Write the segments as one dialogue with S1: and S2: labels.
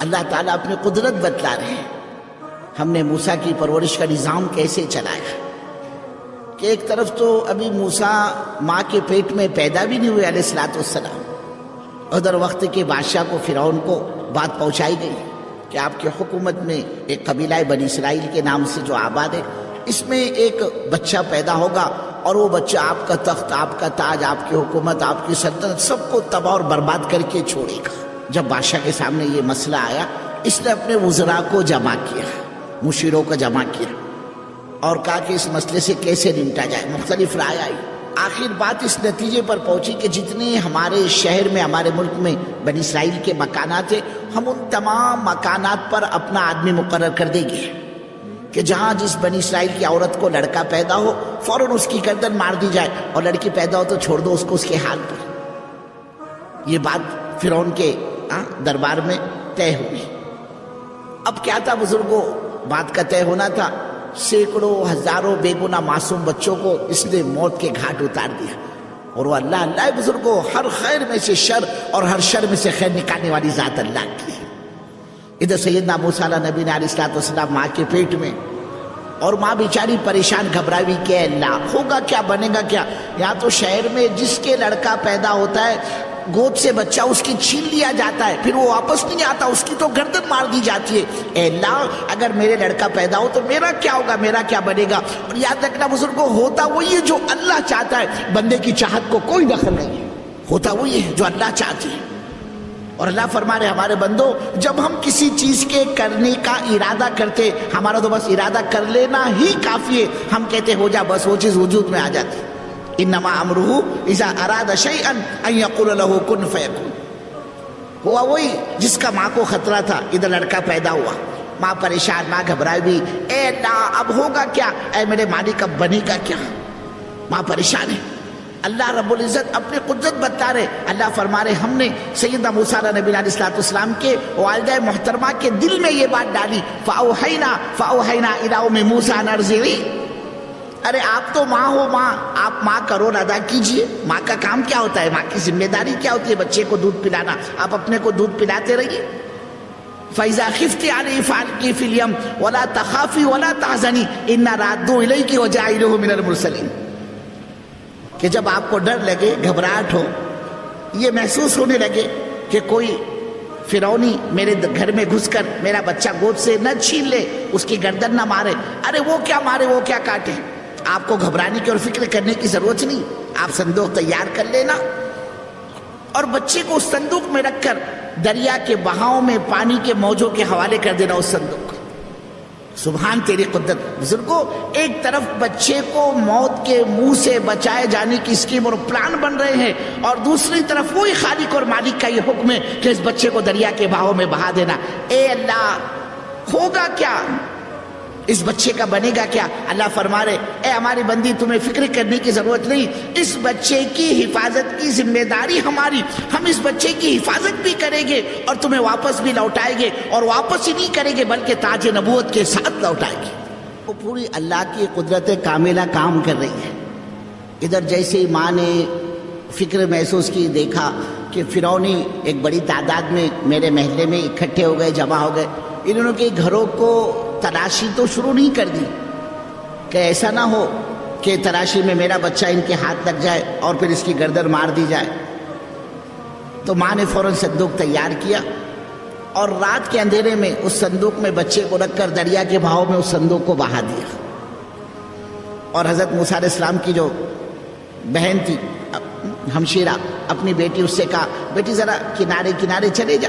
S1: اللہ تعالیٰ اپنی قدرت بتلا رہے ہیں. ہم نے موسیٰ کی پرورش کا نظام کیسے چلایا کہ ایک طرف تو ابھی موسیٰ ماں کے پیٹ میں پیدا بھی نہیں ہوئے علیہ الصلوۃ والسلام، ادھر وقت کے بادشاہ کو فرعون کو بات پہنچائی گئی کہ آپ کی حکومت میں ایک قبیلہ بنی اسرائیل کے نام سے جو آباد ہے، اس میں ایک بچہ پیدا ہوگا اور وہ بچہ آپ کا تخت، آپ کا تاج، آپ کی حکومت، آپ کی سلطنت سب کو تباہ اور برباد کر کے چھوڑے گا. جب بادشاہ کے سامنے یہ مسئلہ آیا، اس نے اپنے وزراء کو جمع کیا، مشیروں کو جمع کیا اور کہا کہ اس مسئلے سے کیسے نمٹا جائے. مختلف رائے آئی. آخر بات اس نتیجے پر پہنچی کہ جتنے ہمارے شہر میں، ہمارے ملک میں بنی اسرائیل کے مکانات ہیں، ہم ان تمام مکانات پر اپنا آدمی مقرر کر دیں گے کہ جہاں جس بنی اسرائیل کی عورت کو لڑکا پیدا ہو فوراً اس کی گردن مار دی جائے، اور لڑکی پیدا ہو تو چھوڑ دو اس کو اس کے حال پر. یہ بات فرعون کے دربار میں طے ہوئی. اب کیا تھا بزرگوں، بات کا طے ہونا تھا. سینکڑوں ہزاروں بے گناہ معصوم بچوں کو اس نے موت کے گھاٹ اتار دیا. اور وہ اللہ اللہ بزرگوں، ہر خیر میں سے شر اور ہر شر میں سے خیر نکالنے والی ذات اللہ کی ہے. ادھر سیدنا موسیٰ علیہ نبی نے علیہ الصلوۃ والسلام ماں کے پیٹ میں، اور ماں بیچاری پریشان گھبرائی ہوئی کہ اللہ ہوگا کیا، بنے گا کیا. یہاں تو شہر میں جس کے لڑکا پیدا ہوتا ہے گود سے بچہ اس کی چھین لیا جاتا ہے، پھر وہ واپس نہیں آتا، اس کی تو گردن مار دی جاتی ہے. اے اللہ اگر میرے لڑکا پیدا ہو تو میرا کیا ہوگا، میرا کیا بنے گا. اور یاد رکھنا بزرگوں، ہوتا وہی ہے جو اللہ چاہتا ہے، بندے کی چاہت کو کوئی دخل نہیں ہے. ہوتا وہی ہے جو اللہ چاہتے ہیں. اور اللہ فرما رہے ہمارے بندوں، جب ہم کسی چیز کے کرنے کا ارادہ کرتے، ہمارا تو بس ارادہ کر لینا ہی کافی ہے. ہم کہتے ہو جا، بس وہ چیز وجود میں آ جاتی. انما امرہ اذا اراد شیئا ان یقول له کن فیکون. ہوا وہی جس کا ماں کو خطرہ تھا. ادھر لڑکا پیدا ہوا، ماں پریشان، ماں گھبرائی بھی. اے اللہ اب ہوگا کیا، اے میرے مالک اب بنے گا کیا. ماں پریشان ہے. اللہ رب العزت اپنی قدرت بتا رہے. اللہ فرما رہے ہم نے سیدنا موسیٰ علیہ نبی علیہ الصلوۃ والسلام کے والدہ محترمہ کے دل میں یہ بات ڈالی. فاوحینا الی ام موسیٰ ان ارضعی. ارے آپ تو ماں ہو، ماں آپ ماں کا رول ادا کیجئے. ماں کا کام کیا ہوتا ہے، ماں کی ذمہ داری کیا ہوتی ہے، بچے کو دودھ پلانا. آپ اپنے کو دودھ پلاتے رہیے. فَإِذَا خِفْتِ عَلَيْهِ فَأَلْقِيهِ فِي الْيَمِّ وَلَا تَخَافِي وَلَا تَحْزَنِي إِنَّا رَادُّوهُ إِلَيْكِ وَجَاعِلُوهُ مِنَ الْمُرْسَلِينَ. کہ جب آپ کو ڈر لگے، گھبراہٹ ہو، یہ محسوس ہونے لگے کہ کوئی فرعونی میرے گھر میں گھس کر میرا بچہ گود سے نہ چھین لے، اس کی گردن نہ مارے. ارے وہ کیا مارے، وہ کیا کاٹے. آپ کو گھبرانے کی اور فکر کرنے کی ضرورت نہیں. آپ صندوق تیار کر لینا اور بچے کو اس صندوق میں رکھ کر دریا کے بہاؤ میں پانی کے موجوں کے حوالے کر دینا اس صندوق. سبحان تیری قدرت. بزرگوں، ایک طرف بچے کو موت کے منہ سے بچائے جانے کی اسکیم اور پلان بن رہے ہیں، اور دوسری طرف وہی خالق اور مالک کا یہ حکم ہے کہ اس بچے کو دریا کے بہاؤ میں بہا دینا. اے اللہ ہوگا کیا، اس بچے کا بنے گا کیا. اللہ فرما رہے اے ہماری بندی تمہیں فکر کرنے کی ضرورت نہیں، اس بچے کی حفاظت کی ذمہ داری ہماری. ہم اس بچے کی حفاظت بھی کریں گے اور تمہیں واپس بھی لوٹائیں گے، اور واپس ہی نہیں کریں گے بلکہ تاج نبوت کے ساتھ لوٹائیں گے. وہ پوری اللہ کی قدرت کاملہ کام کر رہی ہے. ادھر جیسے ہی ماں نے فکر محسوس کی، دیکھا کہ فرعونی ایک بڑی تعداد میں میرے محلے میں اکٹھے ہو گئے، جمع ہو گئے. انہوں کے گھروں کو تلاشی تو شروع نہیں کر دی کہ ایسا نہ ہو کہ تلاشی میں میرا بچہ ان کے ہاتھ لگ جائے اور پھر اس کی گردن مار دی جائے. تو ماں نے فوراً صندوق تیار کیا اور رات کے اندھیرے میں اس صندوق میں بچے کو رکھ کر دریا کے بہاؤ میں اس صندوق کو بہا دیا. اور حضرت موسیٰ علیہ السلام کی جو بہن تھی ہمشیرہ، اپنی بیٹی، اس سے کہا بیٹی ذرا کنارے کنارے چلے جا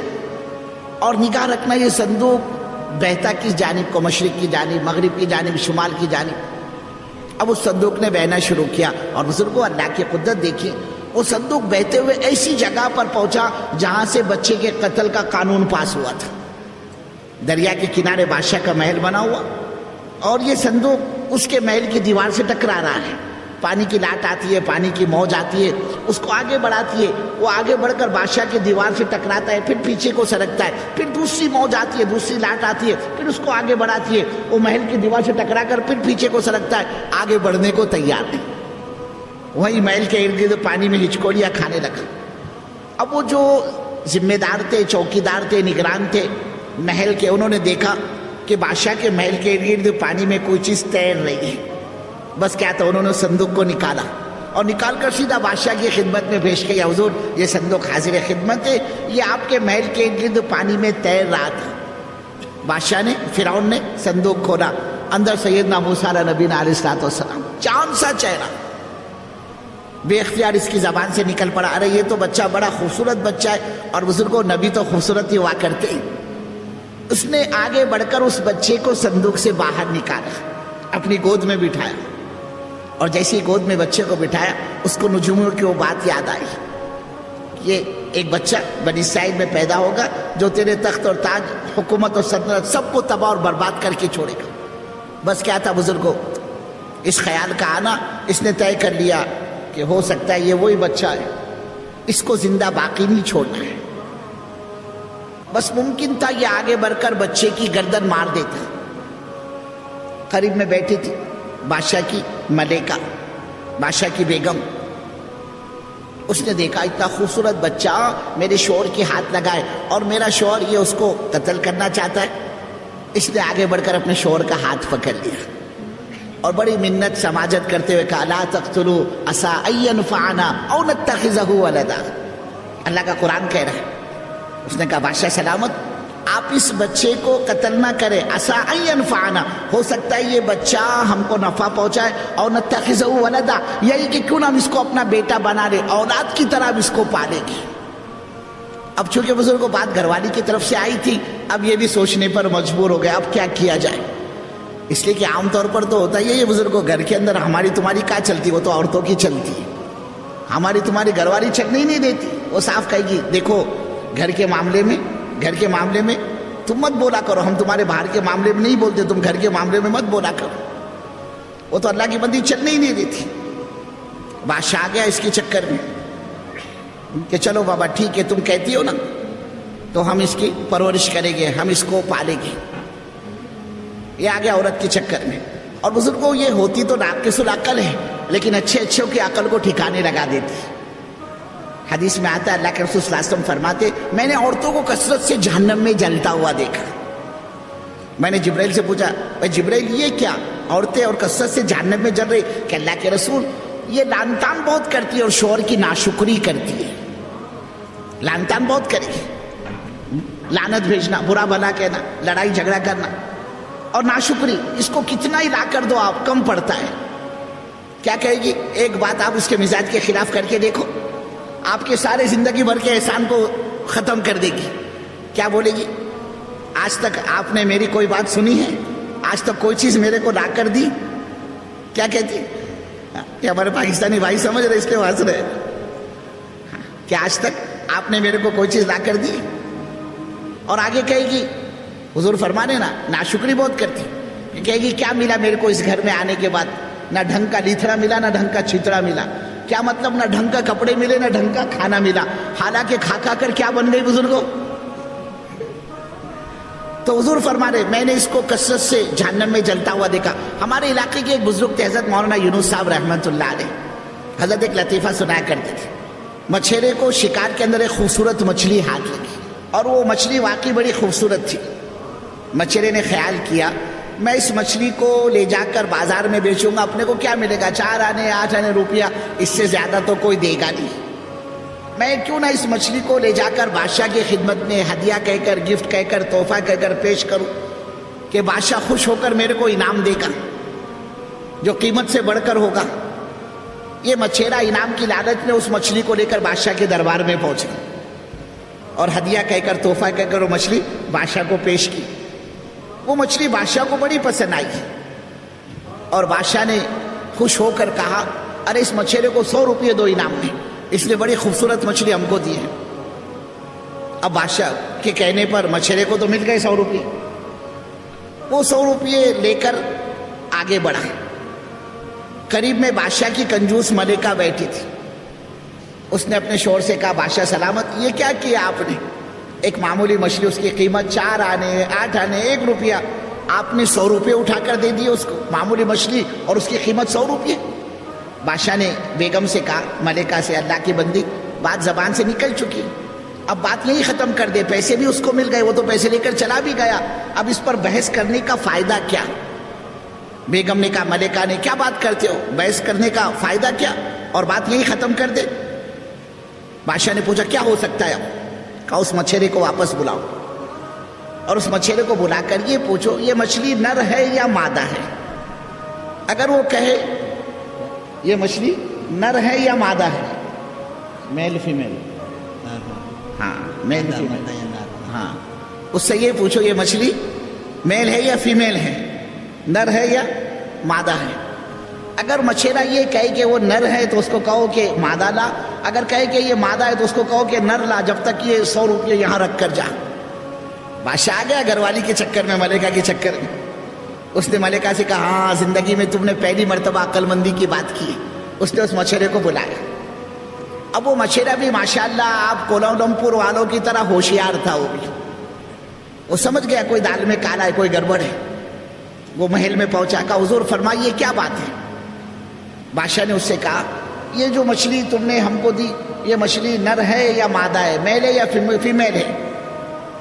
S1: اور نگاہ رکھنا یہ صندوق بہتا کس جانب کو، مشرق کی جانب، مغرب کی جانب، شمال کی جانب. اب اس صندوق نے بہنا شروع کیا. اور بزرگوں اللہ کی قدرت دیکھیے، وہ صندوق بہتے ہوئے ایسی جگہ پر پہنچا جہاں سے بچے کے قتل کا قانون پاس ہوا تھا. دریا کے کنارے بادشاہ کا محل بنا ہوا، اور یہ صندوق اس کے محل کی دیوار سے ٹکرا رہا ہے. پانی کی لاٹ آتی ہے، پانی کی موج آتی ہے، اس کو آگے بڑھاتی ہے. وہ آگے بڑھ کر بادشاہ کی دیوار سے ٹکراتا ہے، پھر پیچھے کو سرکتا ہے، پھر دوسری موج آتی ہے، دوسری لاٹ آتی ہے، پھر اس کو آگے بڑھاتی ہے. وہ محل کی دیوار سے ٹکرا کر پھر پیچھے کو سرکتا ہے، آگے بڑھنے کو تیار نہیں. وہی محل کے ارد گرد پانی میں ہچکولیاں کھانے لگا. اب وہ جو ذمہ دار تھے، چوکیدار تھے، نگران تھے، محل کے، انہوں نے دیکھا کہ بادشاہ کے محل کے ارد گرد پانی میں کوئی چیز تیر رہی ہے. بس کیا تھا، انہوں نے صندوق کو نکالا اور نکال کر سیدھا بادشاہ کی خدمت میں پیش کیا. حضور یہ صندوق حاضر خدمت ہے، یہ آپ کے محل کے ارد گرد پانی میں تیر رہا تھا. بادشاہ نے، فرعون نے صندوق کھولا، اندر سیدنا موسیٰ علیہ نبینا علیہ الصلوۃ والسلام، چاند سا چہرہ. بے اختیار اس کی زبان سے نکل پڑا، ارے یہ تو بچہ بڑا خوبصورت بچہ ہے، اور بزرگوں نبی تو خوبصورت ہی ہوا کرتے ہیں. اس نے آگے بڑھ کر اس بچے کو صندوق سے باہر نکالا، اپنی گود میں بٹھایا، اور جیسے ہی گود میں بچے کو بٹھایا اس کو نجوموں کی وہ بات یاد آئی. یہ ایک بچہ بنی اسرائیل میں پیدا ہوگا جو تیرے تخت اور تاج، حکومت اور سلطنت سب کو تباہ اور برباد کر کے چھوڑے گا. بس کیا تھا بزرگوں، اس خیال کا آنا، اس نے طے کر لیا کہ ہو سکتا ہے یہ وہی بچہ ہے، اس کو زندہ باقی نہیں چھوڑنا ہے. بس ممکن تھا یہ آگے بڑھ کر بچے کی گردن مار دیتا. قریب میں بیٹھی تھی بادشاہ کی ملکہ، بادشاہ کی بیگم. اس نے دیکھا اتنا خوبصورت بچہ میرے شوہر کے ہاتھ لگائے اور میرا شوہر یہ اس کو قتل کرنا چاہتا ہے. اس نے آگے بڑھ کر اپنے شوہر کا ہاتھ پکڑ لیا اور بڑی منت سماجت کرتے ہوئے کہا لا تقتلوا عسى ان ينفعنا او نتخذه ولدا. اللہ کا قرآن کہہ رہا ہے. اس نے کہا بادشاہ سلامت، آپ اس بچے کو قتل نہ کریں، عسى ان ينفعنا، ہو سکتا ہے یہ بچہ ہم کو نفع پہنچائے، اور نتخذه ولدا، یہی کہ کیوں نہ ہم اس کو اپنا بیٹا بنا لے، اولاد کی طرح ہم اس کو پالے گی. اب چونکہ بزرگوں بات گھر والی کی طرف سے آئی تھی، اب یہ بھی سوچنے پر مجبور ہو گیا اب کیا کیا جائے. اس لیے کہ عام طور پر تو ہوتا ہی ہے یہ بزرگوں، گھر کے اندر ہماری تمہاری کیا چلتی، وہ تو عورتوں کی چلتی ہے. ہماری تمہاری گھر والی چلنے ہی نہیں دیتی. وہ صاف کہے گی دیکھو گھر کے معاملے میں تم مت بولا کرو، ہم تمہارے باہر کے معاملے میں نہیں بولتے، تم گھر کے معاملے میں مت بولا کرو. وہ تو اللہ کی بندی چلنے ہی نہیں دیتی. بادشاہ آ گیا اس کے چکر میں کہ چلو بابا ٹھیک ہے تم کہتی ہو نا تو ہم اس کی پرورش کریں گے، ہم اس کو پالیں گے. یہ آ گیا عورت کے چکر میں. اور بزرگوں یہ ہوتی تو ناقص العقل ہے لیکن اچھوں کی عقل کو ٹھکانے لگا دیتی. حدیث میں آتا ہے اللہ کے رسول صلی اللہ علیہ وسلم فرماتے میں نے عورتوں کو کثرت سے جہنم میں جلتا ہوا دیکھا. میں نے جبرائیل سے پوچھا بھائی جبرائیل یہ کیا، عورتیں اور کثرت سے جہنم میں جل رہی؟ کہ اللہ کے رسول یہ لعن طعن بہت کرتی ہے اور شوہر کی ناشکری کرتی ہے. لعن طعن بہت کرے گی، لعنت بھیجنا، برا بھلا کہنا، لڑائی جھگڑا کرنا اور ناشکری، اس کو کتنا ہی لا کر دو آپ کم پڑتا ہے. کیا کہے گی؟ ایک بات آپ اس کے مزاج کے خلاف کر کے دیکھو، آپ کے سارے زندگی بھر کے احسان کو ختم کر دے گی. کیا بولے گی؟ آج تک آپ نے میری کوئی بات سنی ہے؟ آج تک کوئی چیز میرے کو لا کر دی؟ کیا کہتی؟ کہ ہمارے پاکستانی بھائی سمجھ رہے اس لیے ہنس رہے کہ آج تک آپ نے میرے کو کوئی چیز لا کر دی؟ اور آگے کہے گی حضور فرمانے نا ناشکری بہت کرتی. کہے گی کیا ملا میرے کو اس گھر میں آنے کے بعد؟ نہ ڈھنگ کا لیتھڑا ملا، نہ ڈھنگ کا چھتڑا ملا. کیا مطلب؟ نہ ڈھنگ کا کپڑے ملے، نہ ڈھنگ کا کھانا ملا. حالانکہ کھا کھا کر کیا بن گئی بزرگوں؟ تو حضور فرما رہے میں نے اس کو کثرت سے جہنم میں جلتا ہوا دیکھا. ہمارے علاقے کے ایک بزرگ تھے حضرت مولانا یونس صاحب رحمۃ اللہ علیہ. حضرت ایک لطیفہ سنایا کرتے تھے. مچھیرے کو شکار کے اندر ایک خوبصورت مچھلی ہاتھ لگی اور وہ مچھلی واقعی بڑی خوبصورت تھی. مچھیرے نے خیال کیا میں اس مچھلی کو لے جا کر بازار میں بیچوں گا، اپنے کو کیا ملے گا؟ 4 آنے 8 آنے روپیہ، اس سے زیادہ تو کوئی دے گا نہیں. میں کیوں نہ اس مچھلی کو لے جا کر بادشاہ کی خدمت میں ہدیہ کہہ کر، گفٹ کہہ کر، تحفہ کہہ کر پیش کروں کہ بادشاہ خوش ہو کر میرے کو انعام دے گا جو قیمت سے بڑھ کر ہوگا. یہ مچھیرا انعام کی لالچ میں اس مچھلی کو لے کر بادشاہ کے دربار میں پہنچا اور ہدیہ کہہ کر، تحفہ کہہ کر وہ مچھلی بادشاہ کو پیش کی. وہ مچھلی بادشاہ کو بڑی پسند آئی اور بادشاہ نے خوش ہو کر کہا ارے اس مچھیرے کو 100 روپئے دو انعام میں، اس نے بڑی خوبصورت مچھلی ہم کو دی ہے. اب بادشاہ کے کہنے پر مچھیرے کو تو مل گئے 100 روپئے. وہ 100 روپئے لے کر آگے بڑھا. قریب میں بادشاہ کی کنجوس ملکہ بیٹھی تھی. اس نے اپنے شوہر سے کہا بادشاہ سلامت یہ کیا کیا آپ نے؟ ایک معمولی مچھلی اس کی قیمت 4 آنے 8 آنے 1 روپیہ، آپ نے 100 روپئے اٹھا کر دے دیے اس کو، معمولی مچھلی اور اس کی قیمت 100 روپئے. بادشاہ نے بیگم سے کہا، ملکہ سے، اللہ کی بندی بات زبان سے نکل چکی، اب بات یہی ختم کر دے، پیسے بھی اس کو مل گئے، وہ تو پیسے لے کر چلا بھی گیا، اب اس پر بحث کرنے کا فائدہ کیا؟ بیگم نے کہا ملکہ نے کیا بات کرتے ہو، بحث کرنے کا فائدہ کیا، اور بات یہی ختم کر دے۔ بادشاہ نے پوچھا کیا ہو سکتا ہے اب؟ کہا اس مچھرے کو واپس بلاؤ اور اس مچھرے کو بلا کر یہ پوچھو یہ مچھلی نر ہے یا مادہ ہے۔ اگر وہ کہے یہ مچھلی نر ہے یا مادہ ہے، میل فیمیل، ہاں میل فیمیل، ہاں اس سے یہ پوچھو یہ مچھلی میل ہے یا فیمیل ہے، نر ہے یا مادہ ہے۔ اگر مچھیرا یہ کہے کہ وہ نر ہے تو اس کو کہو کہ مادہ لا، اگر کہے کہ یہ مادہ ہے تو اس کو کہو کہ نر لا، جب تک یہ 100 روپے یہاں رکھ کر جا۔ بادشاہ آ گیا گھر والی کے چکر میں، ملکہ کے چکر میں۔ اس نے ملکہ سے کہا ہاں زندگی میں تم نے پہلی مرتبہ عقل مندی کی بات کی۔ اس نے اس مچھرے کو بلایا۔ اب وہ مچھرا بھی ماشاءاللہ آپ کوالالمپور والوں کی طرح ہوشیار تھا، وہ بھی وہ سمجھ گیا کوئی دال میں کالا ہے، کوئی گڑبڑ ہے۔ وہ محل میں پہنچا، کہا حضور فرمائیے کیا بات ہے؟ بادشاہ نے اس سے کہا یہ جو مچھلی تم نے ہم کو دی یہ مچھلی نر ہے یا مادہ ہے، میل ہے یا فیمیل ہے؟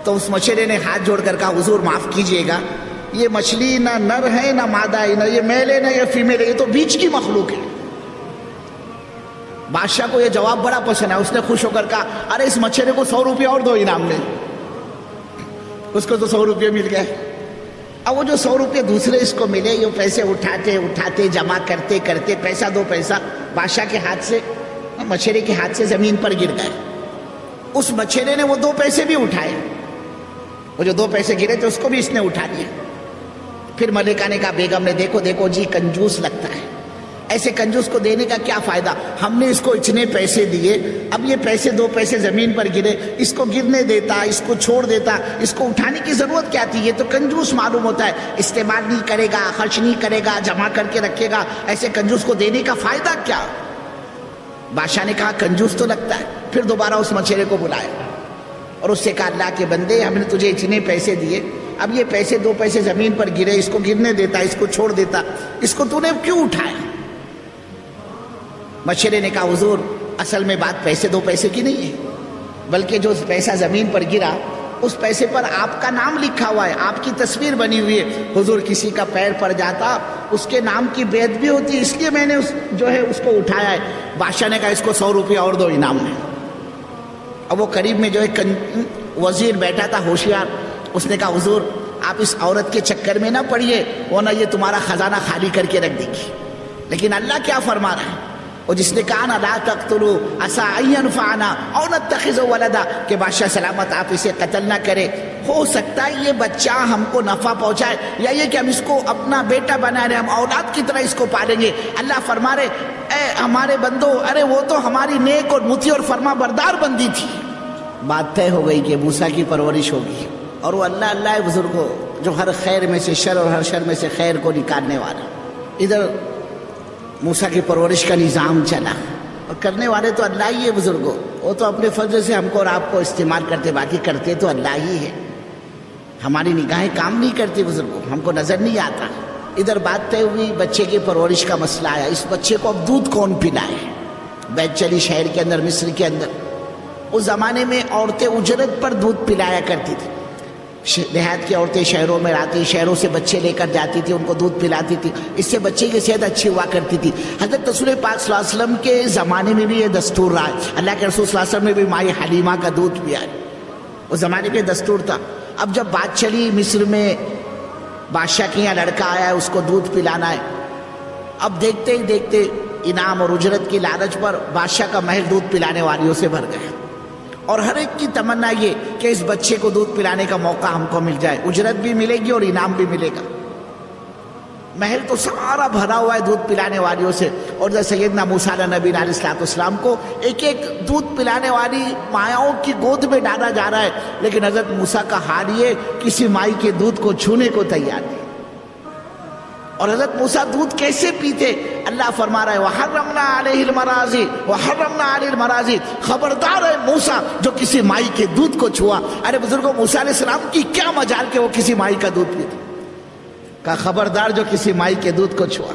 S1: تو اس مچھرے نے ہاتھ جوڑ کر کہا حضور معاف کیجئے گا، یہ مچھلی نہ نر ہے نہ مادہ ہے، نہ یہ میل ہے نہ یہ فیمیل ہے، یہ تو بیچ کی مخلوق ہے۔ بادشاہ کو یہ جواب بڑا پسند ہے، اس نے خوش ہو کر کہا ارے اس مچھرے کو 100 روپے اور دو انعام میں۔ اس کو تو 100 روپے مل گئے۔ اب وہ جو 100 روپے دوسرے اس کو ملے، یہ پیسے اٹھاتے اٹھاتے جمع کرتے کرتے پیسہ دو پیسہ بادشاہ کے ہاتھ سے، مچھرے کے ہاتھ سے زمین پر گر گئے۔ اس مچھرے نے وہ 2 پیسے بھی اٹھائے، وہ جو 2 پیسے گرے تھے اس کو بھی اس نے اٹھا لیا۔ پھر ملکہ نے کہا بیگم نے دیکھو دیکھو جی کنجوس لگتا ہے، ایسے کنجوس کو دینے کا کیا فائدہ، ہم نے اس کو اتنے پیسے دیے، اب یہ پیسے 2 پیسے زمین پر گرے، اس کو گرنے دیتا، اس کو چھوڑ دیتا، اس کو اٹھانے کی ضرورت کیا تھی؟ یہ تو کنجوس معلوم ہوتا ہے، استعمال نہیں کرے گا، خرچ نہیں کرے گا، جمع کر کے رکھے گا، ایسے کنجوس کو دینے کا فائدہ کیا؟ بادشاہ نے کہا کنجوس تو لگتا ہے۔ پھر دوبارہ اس مچھرے کو بلایا اور اس سے کہا اللہ کے بندے ہم نے تجھے اتنے پیسے دیے، اب یہ پیسے 2 پیسے زمین پر گرے، اس کو گرنے دیتا، اس کو چھوڑ دیتا، اس کو تو نے کیوں اٹھایا؟ مچھرے نے کہا حضور اصل میں بات پیسے 2 پیسے کی نہیں ہے، بلکہ جو پیسہ زمین پر گرا اس پیسے پر آپ کا نام لکھا ہوا ہے، آپ کی تصویر بنی ہوئی ہے۔ حضور کسی کا پیر پڑ جاتا اس کے نام کی بیعت بھی ہوتی، اس لیے میں نے اس کو اٹھایا ہے۔ بادشاہ نے کہا اس کو 100 روپے اور دو انعام میں۔ اب وہ قریب میں جو وزیر بیٹھا تھا ہوشیار، اس نے کہا حضور آپ اس عورت کے چکر میں نہ پڑیے ورنہ یہ تمہارا خزانہ خالی کر کے رکھ دے گی۔ لیکن اللہ کیا فرما رہا ہے، اور جس نے کہا نا لا تقتلوا عسى ان ينفعنا او نتخذه ولدا، کہ بادشاہ سلامت آپ اسے قتل نہ کرے، ہو سکتا ہے یہ بچہ ہم کو نفع پہنچائے، یا یہ کہ ہم اس کو اپنا بیٹا بنا رہے، ہم اولاد کی طرح اس کو پالیں گے۔ اللہ فرما رہے اے ہمارے بندو، ارے وہ تو ہماری نیک اور مطیع اور فرما بردار بندی تھی۔ بات طے ہو گئی کہ موسیٰ کی پرورش ہوگی، اور وہ اللہ اللہ ہے بزرگوں جو ہر خیر میں سے شر اور ہر شر میں سے خیر کو نکالنے والا۔ ادھر موسیٰ کی پرورش کا نظام چلا، اور کرنے والے تو اللہ ہی ہے بزرگوں، وہ تو اپنے فضل سے ہم کو اور آپ کو استعمال کرتے، باقی کرتے تو اللہ ہی ہے۔ ہماری نگاہیں کام نہیں کرتی بزرگوں، ہم کو نظر نہیں آتا۔ ادھر بات طے ہوئی، بچے کی پرورش کا مسئلہ آیا، اس بچے کو اب دودھ کون پلائے؟ بیت چلی شہر کے اندر، مصر کے اندر اس زمانے میں عورتیں اجرت پر دودھ پلایا کرتی تھی۔ دیہات کی عورتیں شہروں میں آتی، شہروں سے بچے لے کر جاتی تھی، ان کو دودھ پلاتی تھی، اس سے بچے کی صحت اچھی ہوا کرتی تھی۔ حضرت رسول پاک صلی اللہ علیہ وسلم کے زمانے میں بھی یہ دستور رہا ہے، اللہ کے رسول صلی اللہ علیہ وسلم نے بھی مائی حلیمہ کا دودھ پیا ہے، اس زمانے کے دستور تھا۔ اب جب بات چلی مصر میں بادشاہ کے یہاں لڑکا آیا ہے، اس کو دودھ پلانا ہے، اب دیکھتے ہی دیکھتے انعام اور اجرت کی لالچ پر بادشاہ کا محل دودھ پلانے والیوں سے بھر گیا، اور ہر ایک کی تمنا یہ کہ اس بچے کو دودھ پلانے کا موقع ہم کو مل جائے، اجرت بھی ملے گی اور انعام بھی ملے گا۔ محل تو سارا بھرا ہوا ہے دودھ پلانے والیوں سے، اور جب سیدنا موسیٰ علیہ نبی علیہ السلام کو ایک ایک دودھ پلانے والی مایاؤں کی گود میں ڈالا جا رہا ہے، لیکن حضرت موسیٰ کا حال یہ کسی مائی کے دودھ کو چھونے کو تیار نہیں۔ اور حضرت موسیٰ دودھ کیسے پیتے؟ اللہ فرما رہا ہے وَحَرَّمْنَا عَلَيْهِ الْمَرَاضِعَ وَحَرَّمْنَا عَلَيْهِ الْمَرَاضِعَ، خبردار ہے موسیٰ جو کسی مائی کے دودھ کو چھوا۔ ارے بزرگوں موسیٰ علیہ السلام کی کیا مجال کہ وہ کسی مائی کا دودھ پیتے، کہا خبردار جو کسی مائی کے دودھ کو چھوا۔